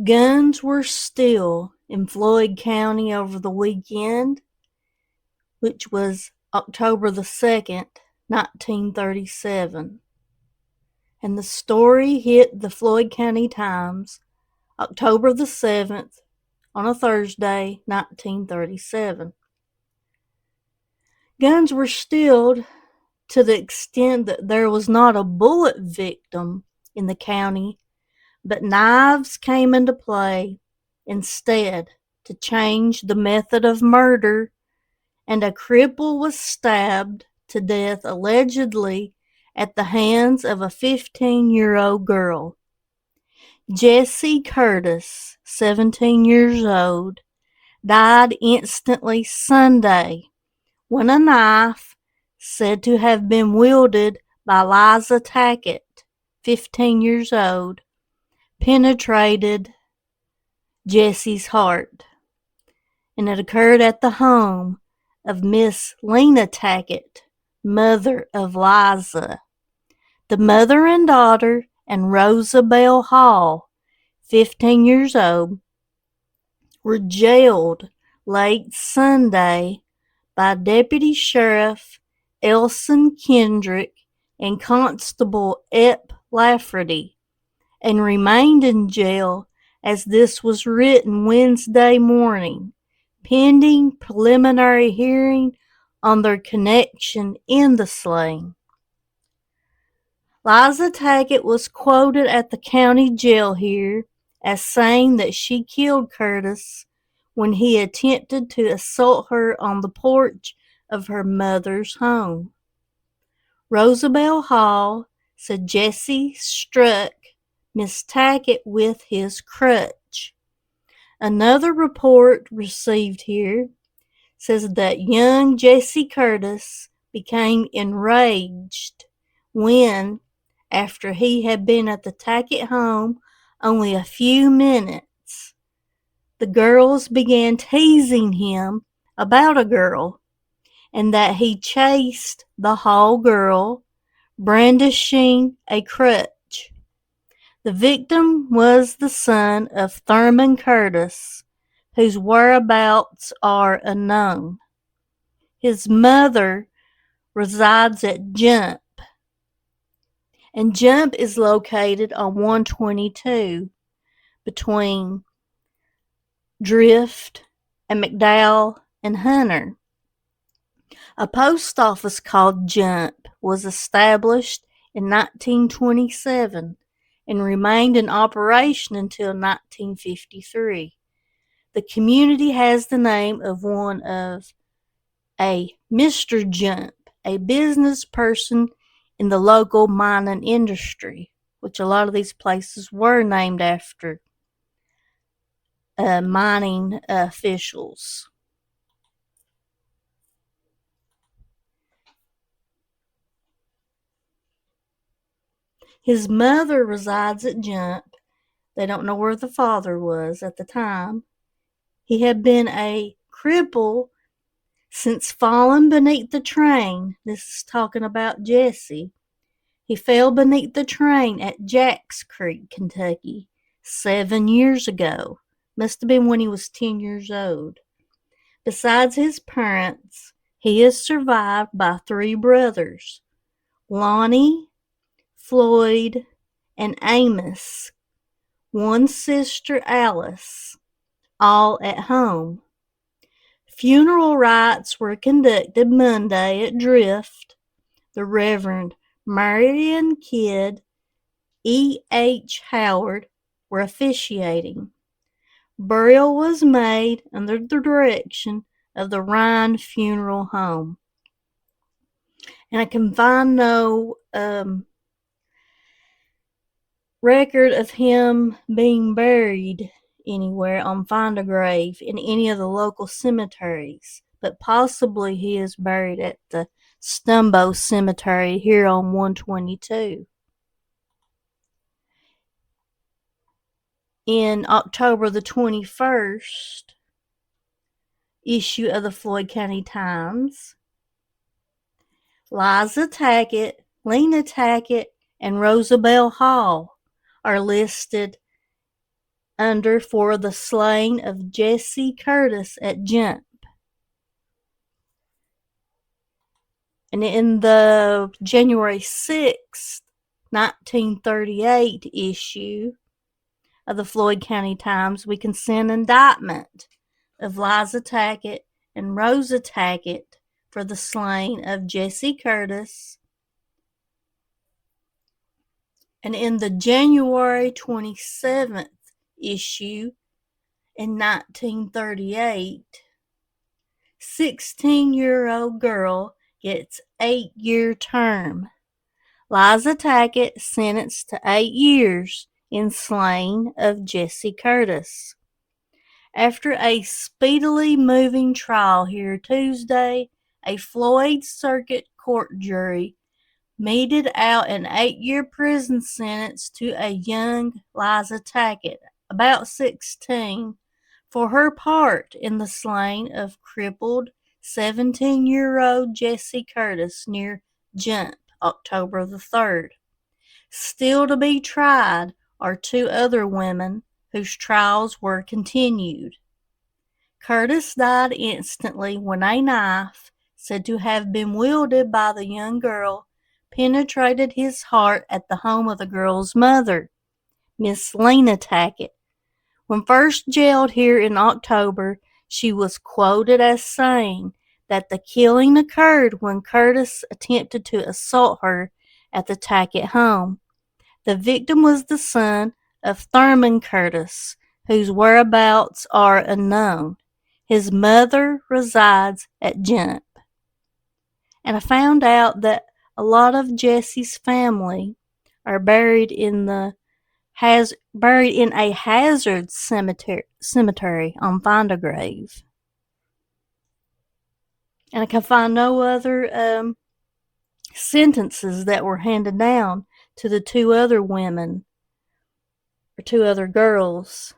Guns were still in Floyd County over the weekend, which was October the 2nd, 1937. And the story hit the Floyd County Times October the 7th on a Thursday, 1937. Guns were stilled to the extent that there was not a bullet victim in the county, but knives came into play instead to change the method of murder, and a cripple was stabbed to death allegedly at the hands of a 15-year-old girl. Jessie Curtis, 17 years old, died instantly Sunday when a knife, said to have been wielded by Liza Tackett, 15 years old, penetrated Jessie's heart. And it occurred at the home of Miss Lena Tackett, mother of Liza. The mother and daughter and Rosabelle Hall, 15 years old, were jailed late Sunday by Deputy Sheriff Elson Kendrick and Constable Ep Lafferty, and remained in jail as this was written Wednesday morning, pending preliminary hearing on their connection in the slaying. Liza Tackett was quoted at the county jail here as saying that she killed Curtis when he attempted to assault her on the porch of her mother's home. Rosabelle Hall said Jessie struck Miss Tackett with his crutch. Another report received here says that young Jessie Curtis became enraged when, after he had been at the Tackett home only a few minutes, the girls began teasing him about a girl, and that he chased the Hall girl, brandishing a crutch. The victim was the son of Thurman Curtis, whose whereabouts are unknown. His mother resides at Jump, and Jump is located on 122 between Drift and McDowell and Hunter. A post office called Jump was established in 1927 and remained in operation until 1953. The community has the name of one of a Mr. Jump, a business person in the local mining industry, which a lot of these places were named after mining officials. His mother resides at Jump. They don't know where the father was at the time. He had been a cripple since falling beneath the train. This is talking about Jessie. He fell beneath the train at Jacks Creek, Kentucky, 7 years ago. Must have been when he was 10 years old. Besides his parents, he is survived by 3 brothers, Lonnie, Floyd, and Amos, one sister, Alice, all at home. Funeral rites were conducted Monday at Drift. The Reverend Marion Kidd, E. H. Howard were officiating. Burial was made under the direction of the Ryan Funeral Home. And I can find no record of him being buried anywhere on Find a Grave in any of the local cemeteries, but possibly he is buried at the Stumbo Cemetery here on 122. In October the 21st issue of the Floyd County Times, Liza Tackett, Lena Tackett, and Rosabelle Hall are listed under for the slaying of Jesse Curtis at Jump. And in the January 6th, 1938 issue of the Floyd County Times, we can see an indictment of Liza Tackett and Rosa Tackett for the slaying of Jesse Curtis. And in the January 27th issue in 1938, 16-year-old girl gets 8-year term. Liza Tackett sentenced to 8 years in slaying of Jesse Curtis. After a speedily moving trial here Tuesday, a Floyd Circuit Court jury meted out an 8-year prison sentence to a young Liza Tackett, about 16, for her part in the slaying of crippled 17-year-old Jesse Curtis near Jump, October the 3rd. Still to be tried are 2 other women whose trials were continued. Curtis died instantly when a knife, said to have been wielded by the young girl, penetrated his heart at the home of the girl's mother, Miss Lena Tackett. When first jailed here in October, she was quoted as saying that the killing occurred when Curtis attempted to assault her at the Tackett home. The victim was the son of Thurman Curtis, whose whereabouts are unknown. His mother resides at Jump. And I found out that a lot of Jesse's family are buried in a Hazard cemetery on Find a Grave. And I can find no other sentences that were handed down to the 2 other women or 2 other girls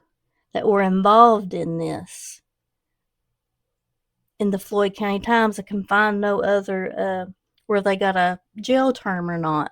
that were involved in this. In the Floyd County Times, I can find no other where they got a jail term or not.